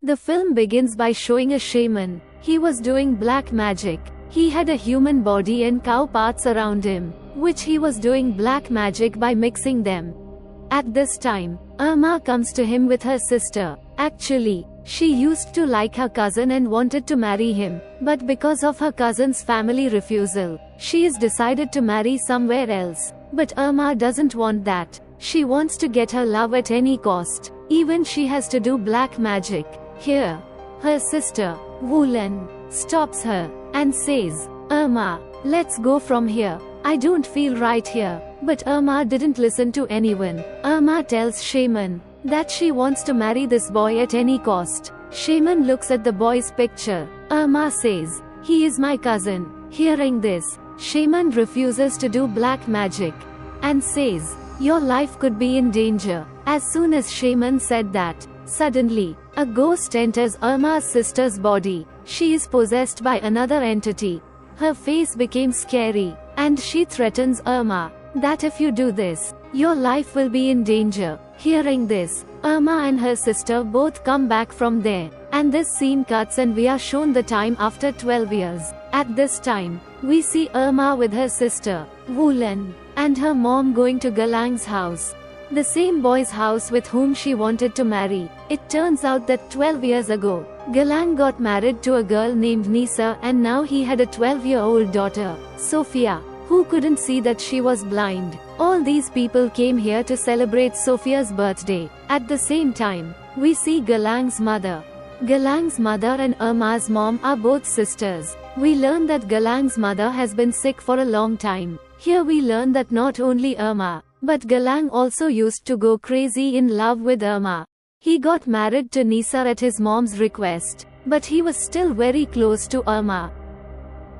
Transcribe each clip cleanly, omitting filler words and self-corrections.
The film begins by showing a shaman. He was doing black magic. He had a human body and cow parts around him, which he was doing black magic by mixing them. At this time, Irma comes to him with her sister. Actually, she used to like her cousin and wanted to marry him, but because of her cousin's family refusal, she is decided to marry somewhere else. But Irma doesn't want that. She wants to get her love at any cost. Even she has to do black magic. Here, her sister, Wulan, stops her and says, Irma, let's go from here. I don't feel right here. But Irma didn't listen to anyone. Irma tells Shaman that she wants to marry this boy at any cost. Shaman looks at the boy's picture. Irma says, he is my cousin. Hearing this, Shaman refuses to do black magic and says, your life could be in danger. As soon as Shaman said that, suddenly, a ghost enters Irma's sister's body. She is possessed by another entity. Her face became scary, and she threatens Irma that if you do this, your life will be in danger. Hearing this, Irma and her sister both come back from there, and this scene cuts and we are shown the time after 12 years. At this time, we see Irma with her sister, Wulan, and her mom going to Galang's house. The same boy's house with whom she wanted to marry. It turns out that 12 years ago, Galang got married to a girl named Nisa, and now he had a 12-year-old daughter, Sophia, who couldn't see that she was blind. All these people came here to celebrate Sophia's birthday. At the same time, we see Galang's mother. Galang's mother and Irma's mom are both sisters. We learn that Galang's mother has been sick for a long time. Here we learn that not only Irma, but Galang also used to go crazy in love with Irma. He got married to Nisa at his mom's request, but he was still very close to Irma.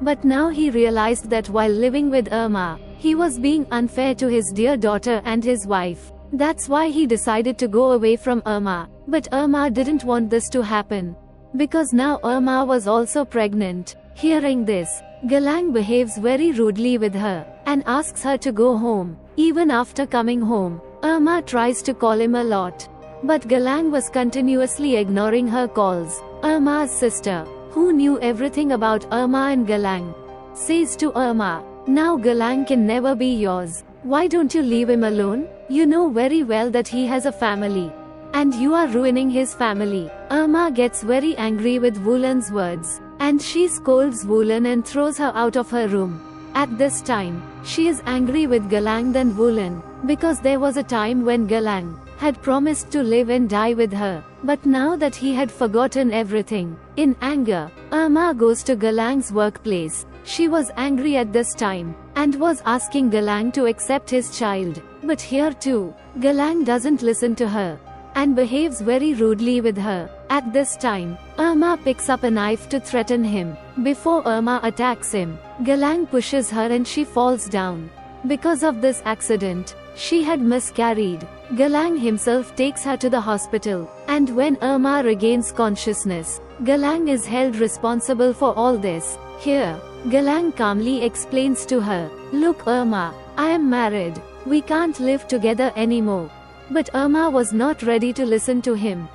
But now he realized that while living with Irma, he was being unfair to his dear daughter and his wife. That's why he decided to go away from Irma. But Irma didn't want this to happen, because now Irma was also pregnant. Hearing this, Galang behaves very rudely with her, and asks her to go home. Even after coming home, Irma tries to call him a lot. But Galang was continuously ignoring her calls. Irma's sister, who knew everything about Irma and Galang, says to Irma, now Galang can never be yours. Why don't you leave him alone? You know very well that he has a family, and you are ruining his family. Irma gets very angry with Wulan's words, and she scolds Wulan and throws her out of her room. At this time, she is angry with Galang than Wulan, because there was a time when Galang had promised to live and die with her, but now that he had forgotten everything. In anger, Irma goes to Galang's workplace. She was angry at this time, and was asking Galang to accept his child. But here too, Galang doesn't listen to her, and behaves very rudely with her. At this time, Irma picks up a knife to threaten him. Before Irma attacks him, Galang pushes her and she falls down. Because of this accident, she had miscarried. Galang himself takes her to the hospital, and when Irma regains consciousness, Galang is held responsible for all this. Here, Galang calmly explains to her, look Irma, I am married. We can't live together anymore. But Irma was not ready to listen to him.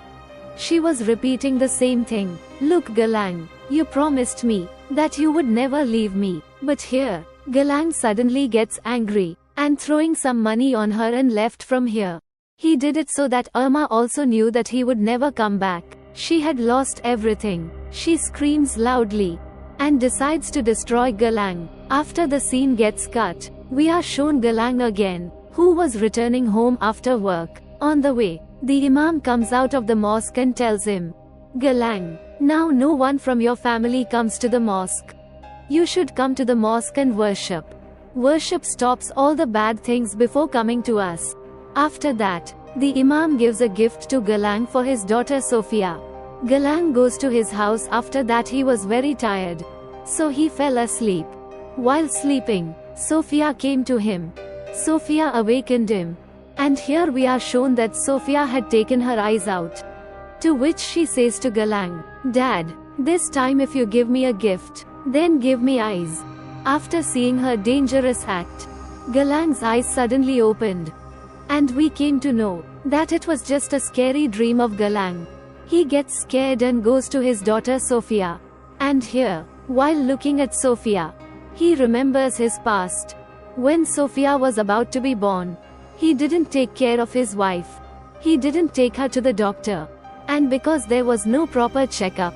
She was repeating the same thing. Look Galang, you promised me that you would never leave me. But here, Galang suddenly gets angry, and throwing some money on her and left from here. He did it so that Irma also knew that he would never come back. She had lost everything. She screams loudly, and decides to destroy Galang. After the scene gets cut, we are shown Galang again, who was returning home after work. On the way, the Imam comes out of the mosque and tells him, Galang, now no one from your family comes to the mosque. You should come to the mosque and worship. Worship stops all the bad things before coming to us. After that, the Imam gives a gift to Galang for his daughter Sophia. Galang goes to his house. After that he was very tired, so he fell asleep. While sleeping, Sophia came to him. Sophia awakened him, and here we are shown that Sophia had taken her eyes out. To which she says to Galang, Dad, this time if you give me a gift, then give me eyes. After seeing her dangerous act, Galang's eyes suddenly opened, and we came to know that it was just a scary dream of Galang. He gets scared and goes to his daughter Sophia. And here, while looking at Sophia, he remembers his past. When Sophia was about to be born, he didn't take care of his wife. He didn't take her to the doctor. And because there was no proper checkup,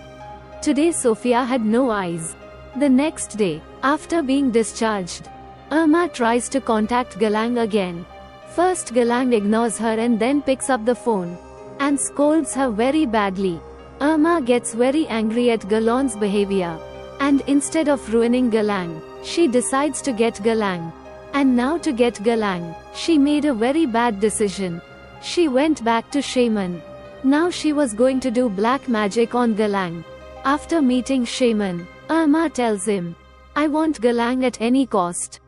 today Sophia had no eyes. The next day, after being discharged, Irma tries to contact Galang again. First Galang ignores her and then picks up the phone and scolds her very badly. Irma gets very angry at Galang's behavior, and instead of ruining Galang, she decides to get Galang. And now to get Galang, she made a very bad decision. She went back to Shaman. Now she was going to do black magic on Galang. After meeting Shaman, Irma tells him, "I want Galang at any cost,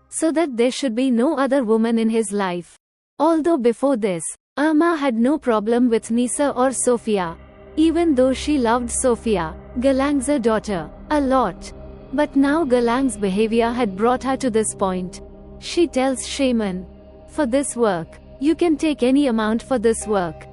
so that there should be no other woman in his life." Although before this, Irma had no problem with Nisa or Sophia, even though she loved Sophia, Galang's daughter, a lot. But now Galang's behavior had brought her to this point. She tells Shaman, "For this work, you can take any amount for this work.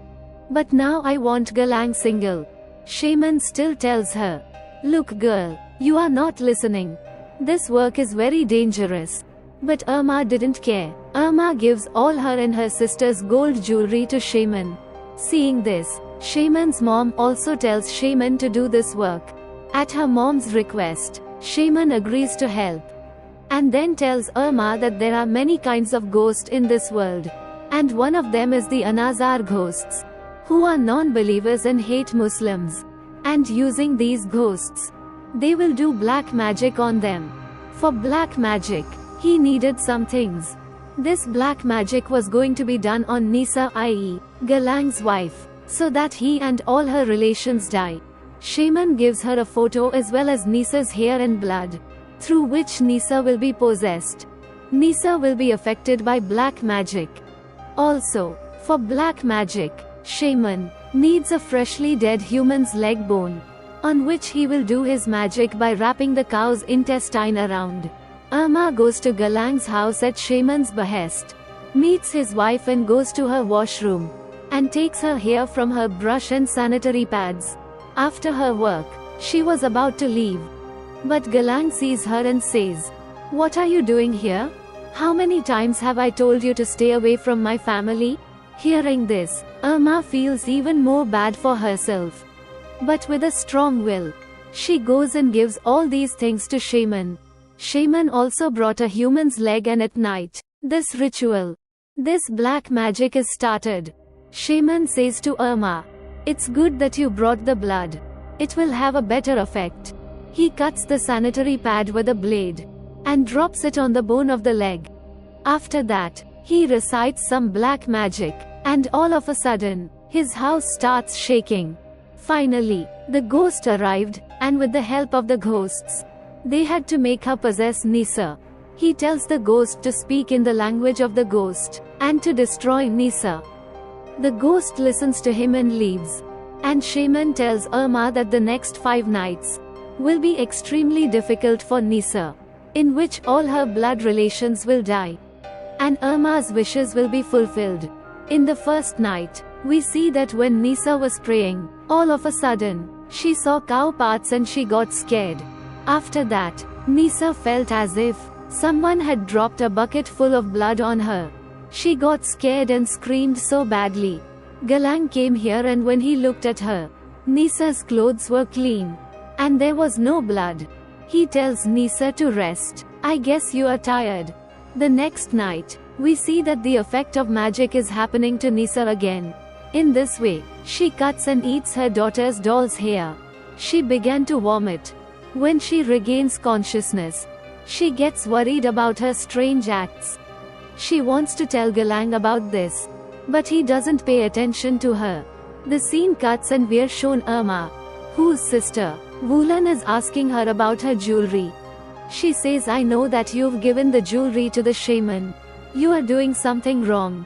But now I want Galang single." Shaman still tells her, "Look girl, you are not listening. This work is very dangerous." But Irma didn't care. Irma gives all her and her sister's gold jewelry to Shaman. Seeing this, Shaman's mom also tells Shaman to do this work. At her mom's request, Shaman agrees to help, and then tells Irma that there are many kinds of ghosts in this world, and one of them is the Anazar ghosts, who are non-believers and hate Muslims. And using these ghosts, they will do black magic on them. For black magic, he needed some things. This black magic was going to be done on Nisa, i.e., Galang's wife, so that he and all her relations die. Shaman gives her a photo as well as Nisa's hair and blood, through which Nisa will be possessed. Nisa will be affected by black magic. Also, for black magic, Shaman needs a freshly dead human's leg bone, on which he will do his magic by wrapping the cow's intestine around. Irma goes to Galang's house at Shaman's behest, meets his wife and goes to her washroom, and takes her hair from her brush and sanitary pads. After her work, she was about to leave. But Galang sees her and says, "What are you doing here? How many times have I told you to stay away from my family?" Hearing this, Irma feels even more bad for herself. But with a strong will, she goes and gives all these things to Shaman. Shaman also brought a human's leg, and at night, this ritual, this black magic is started. Shaman says to Irma, "It's good that you brought the blood. It will have a better effect." He cuts the sanitary pad with a blade and drops it on the bone of the leg. After that, he recites some black magic, and all of a sudden, his house starts shaking. Finally, the ghost arrived, and with the help of the ghosts, they had to make her possess Nisa. He tells the ghost to speak in the language of the ghost, and to destroy Nisa. The ghost listens to him and leaves. And Shaman tells Irma that the next 5 nights will be extremely difficult for Nisa, in which all her blood relations will die, and Irma's wishes will be fulfilled. In the first night, we see that when Nisa was praying, all of a sudden, she saw cow parts and she got scared. After that, Nisa felt as if someone had dropped a bucket full of blood on her. She got scared and screamed so badly. Galang came here, and when he looked at her, Nisa's clothes were clean, and there was no blood. He tells Nisa to rest. "I guess you are tired." The next night, we see that the effect of magic is happening to Nisa again. In this way, she cuts and eats her daughter's doll's hair. She began to vomit. When she regains consciousness, she gets worried about her strange acts. She wants to tell Galang about this, but he doesn't pay attention to her. The scene cuts and we're shown Irma, whose sister, Wulan, is asking her about her jewelry. She says, "I know that you've given the jewelry to the shaman. You are doing something wrong."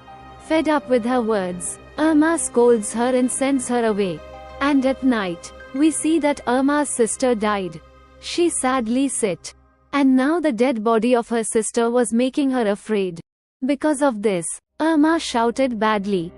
Fed up with her words, Irma scolds her and sends her away. And at night, we see that Irma's sister died. She sadly sat. And now the dead body of her sister was making her afraid. Because of this, Irma shouted badly.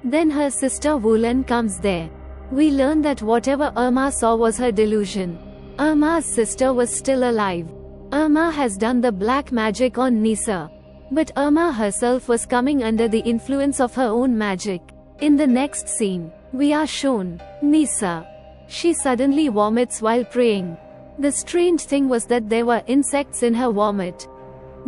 Then her sister Wulan comes there. We learn that whatever Irma saw was her delusion. Irma's sister was still alive. Irma has done the black magic on Nisa. But Irma herself was coming under the influence of her own magic. In the next scene, we are shown Nisa. She suddenly vomits while praying. The strange thing was that there were insects in her vomit.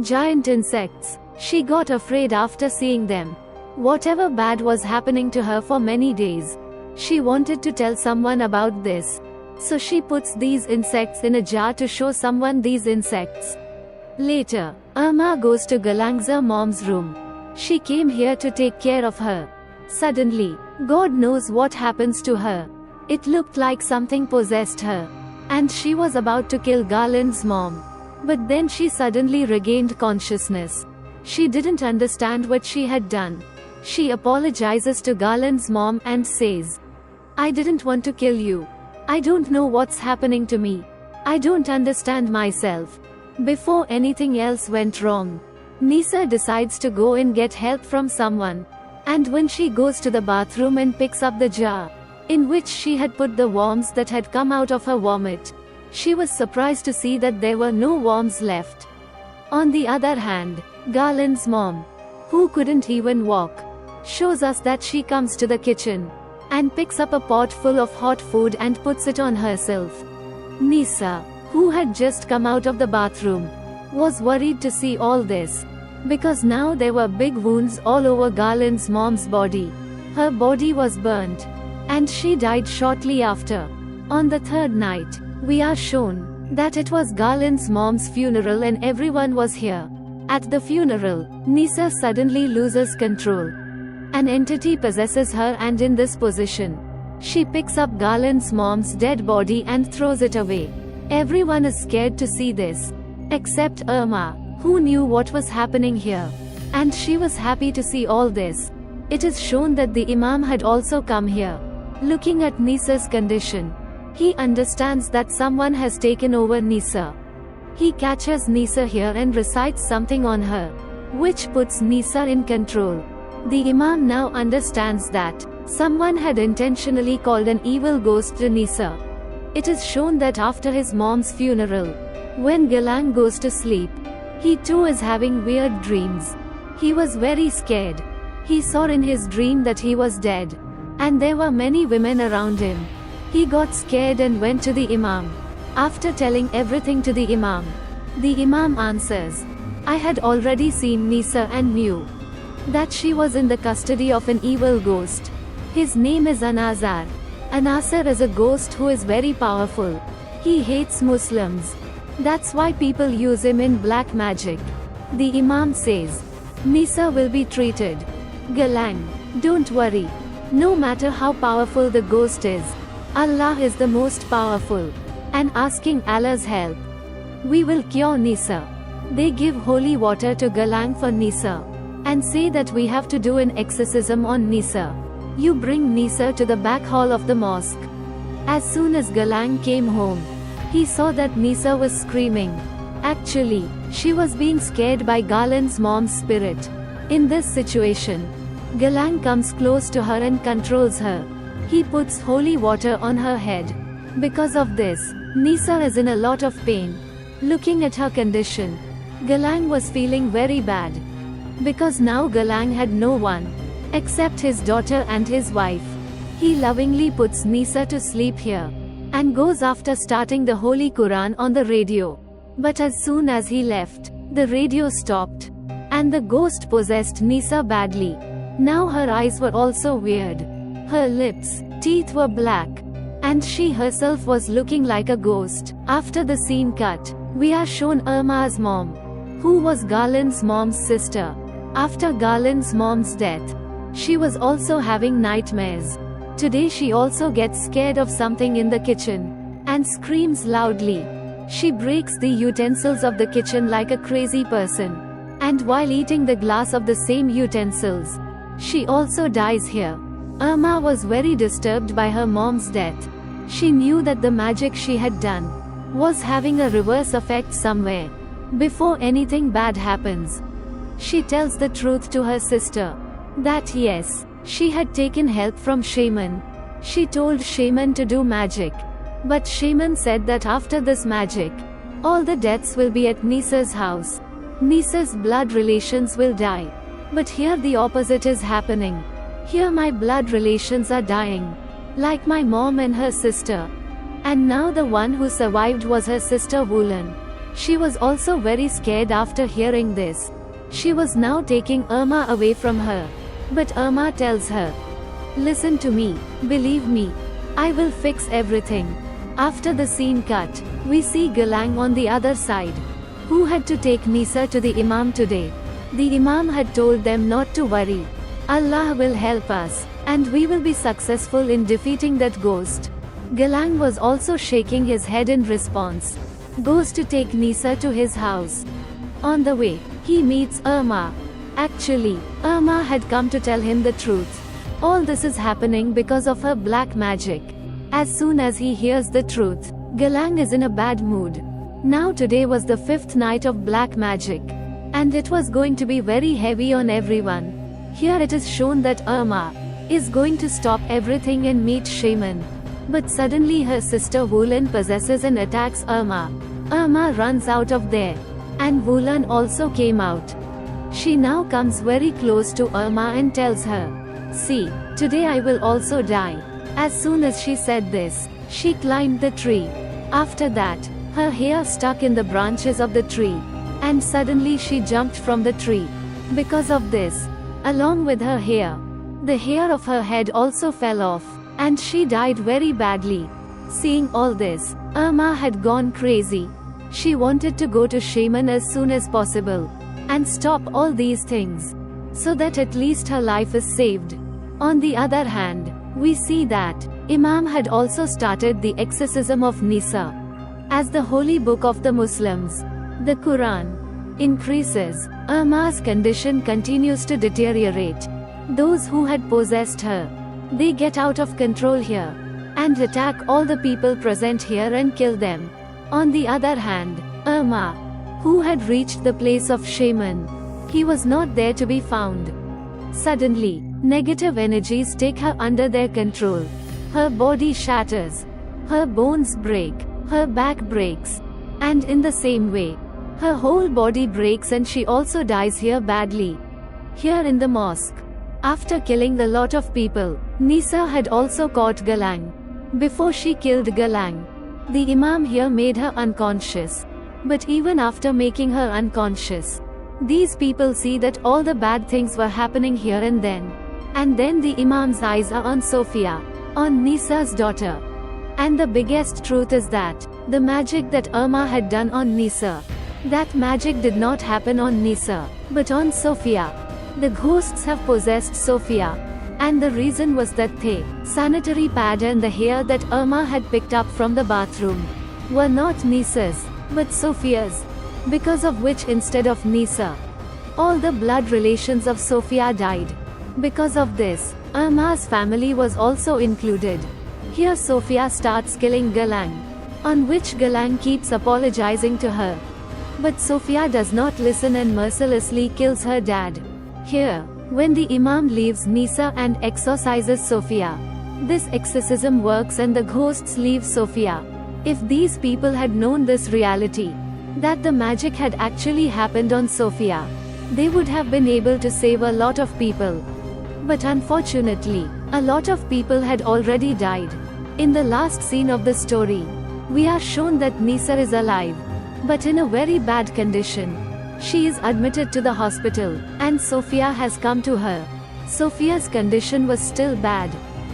Giant insects. She got afraid after seeing them. Whatever bad was happening to her for many days, she wanted to tell someone about this. So she puts these insects in a jar to show someone these insects. Later, Irma goes to Galang's mom's room. She came here to take care of her. Suddenly, God knows what happens to her. It looked like something possessed her. And she was about to kill Garland's mom. But then she suddenly regained consciousness. She didn't understand what she had done. She apologizes to Garland's mom and says, "I didn't want to kill you. I don't know what's happening to me. I don't understand myself." Before anything else went wrong, Nisa decides to go and get help from someone. And when she goes to the bathroom and picks up the jar, in which she had put the worms that had come out of her vomit, she was surprised to see that there were no worms left. On the other hand, Garland's mom, who couldn't even walk, shows us that she comes to the kitchen and picks up a pot full of hot food and puts it on herself. Nisa, who had just come out of the bathroom, was worried to see all this, because now there were big wounds all over Garland's mom's body. Her body was burnt, and she died shortly after. On the third night, we are shown that it was Garland's mom's funeral and everyone was here. At the funeral, Nisa suddenly loses control. An entity possesses her, and in this position, she picks up Garland's mom's dead body and throws it away. Everyone is scared to see this, except Irma, who knew what was happening here. And she was happy to see all this. It is shown that the Imam had also come here. Looking at Nisa's condition, he understands that someone has taken over Nisa. He catches Nisa here and recites something on her, which puts Nisa in control. The Imam now understands that someone had intentionally called an evil ghost to Nisa. It is shown that after his mom's funeral, when Galang goes to sleep, he too is having weird dreams. He was very scared. He saw in his dream that he was dead, and there were many women around him. He got scared and went to the Imam. After telling everything to the Imam answers, "I had already seen Nisa and knew that she was in the custody of an evil ghost. His name is Anazar. Anasar is a ghost who is very powerful. He hates Muslims. That's why people use him in black magic." The Imam says, "Nisa will be treated. Galang, don't worry. No matter how powerful the ghost is, Allah is the most powerful. And asking Allah's help, we will cure Nisa." They give holy water to Galang for Nisa, and say that we have to do an exorcism on Nisa. You bring Nisa to the back hall of the mosque. As soon as Galang came home, he saw that Nisa was screaming. Actually, she was being scared by Garland's mom's spirit. In this situation, Galang comes close to her and controls her. He puts holy water on her head. Because of this, Nisa is in a lot of pain. Looking at her condition, Galang was feeling very bad. Because now Galang had no one except his daughter and his wife. He lovingly puts Nisa to sleep here, and goes after starting the Holy Quran on the radio. But as soon as he left, the radio stopped, and the ghost possessed Nisa badly. Now her eyes were also weird. Her lips, teeth were black, and she herself was looking like a ghost. After the scene cut, we are shown Irma's mom, who was Garland's mom's sister. After Garland's mom's death, she was also having nightmares. Today she also gets scared of something in the kitchen, and screams loudly. She breaks the utensils of the kitchen like a crazy person. And while eating the glass of the same utensils, she also dies here. Irma was very disturbed by her mom's death. She knew that the magic she had done was having a reverse effect somewhere. Before anything bad happens, she tells the truth to her sister, that yes, she had taken help from shaman, She told Shaman to do magic. But Shaman said that after this magic, all the deaths will be at Nisa's house. Nisa's blood relations will die. But here the opposite is happening. Here my blood relations are dying. Like my mom and her sister. And now the one who survived was her sister Wulan. She was also very scared after hearing this. She was now taking Irma away from her. But Irma tells her, "Listen to me, believe me. I will fix everything." After the scene cut, we see Galang on the other side, who had to take Nisa to the Imam today. The Imam had told them not to worry. Allah will help us, and we will be successful in defeating that ghost. Galang was also shaking his head in response. Goes to take Nisa to his house. On the way, he meets Irma. Actually, Irma had come to tell him the truth. All this is happening because of her black magic. As soon as he hears the truth, Galang is in a bad mood. Now today was the 5th night of black magic. And it was going to be very heavy on everyone. Here it is shown that Irma is going to stop everything and meet Shaman. But suddenly her sister Wulan possesses and attacks Irma. Irma runs out of there. And Wulan also came out. She now comes very close to Irma and tells her, "See, today I will also die." As soon as she said this, she climbed the tree. After that, her hair stuck in the branches of the tree. And suddenly she jumped from the tree. Because of this, along with her hair, the hair of her head also fell off. And she died very badly. Seeing all this, Irma had gone crazy. She wanted to go to Shaman as soon as possible. And stop all these things. So that at least her life is saved. On the other hand, we see that Imam had also started the exorcism of Nisa. As the holy book of the Muslims, the Quran, increases, Irma's condition continues to deteriorate. Those who had possessed her, they get out of control here, and attack all the people present here and kill them. On the other hand, Irma, who had reached the place of Shaman, he was not there to be found. Suddenly, negative energies take her under their control. Her body shatters. Her bones break. Her back breaks. And in the same way, her whole body breaks and she also dies here badly. Here in the mosque. After killing a lot of people, Nisa had also caught Galang. Before she killed Galang, the Imam here made her unconscious. But even after making her unconscious, these people see that all the bad things were happening here and then. And then the Imam's eyes are on Sophia, on Nisa's daughter. And the biggest truth is that, the magic that Irma had done on Nisa, that magic did not happen on Nisa, but on Sophia. The ghosts have possessed Sophia. And the reason was that the sanitary pad and the hair that Irma had picked up from the bathroom were not Nisa's, but Sophia's. Because of which instead of Nisa, all the blood relations of Sophia died. Because of this, Irma's family was also included. Here Sophia starts killing Galang, on which Galang keeps apologizing to her. But Sophia does not listen and mercilessly kills her dad. Here, when the Imam leaves Nisa and exorcises Sophia, this exorcism works and the ghosts leave Sophia. If these people had known this reality, that the magic had actually happened on Sophia, they would have been able to save a lot of people. But unfortunately, a lot of people had already died. In the last scene of the story, we are shown that Nisa is alive, but in a very bad condition. She is admitted to the hospital, and Sophia has come to her. Sophia's condition was still bad.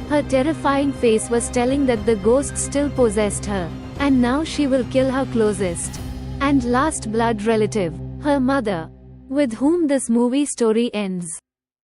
Her terrifying face was telling that the ghost still possessed her, and now she will kill her closest and last blood relative, her mother, with whom this movie story ends.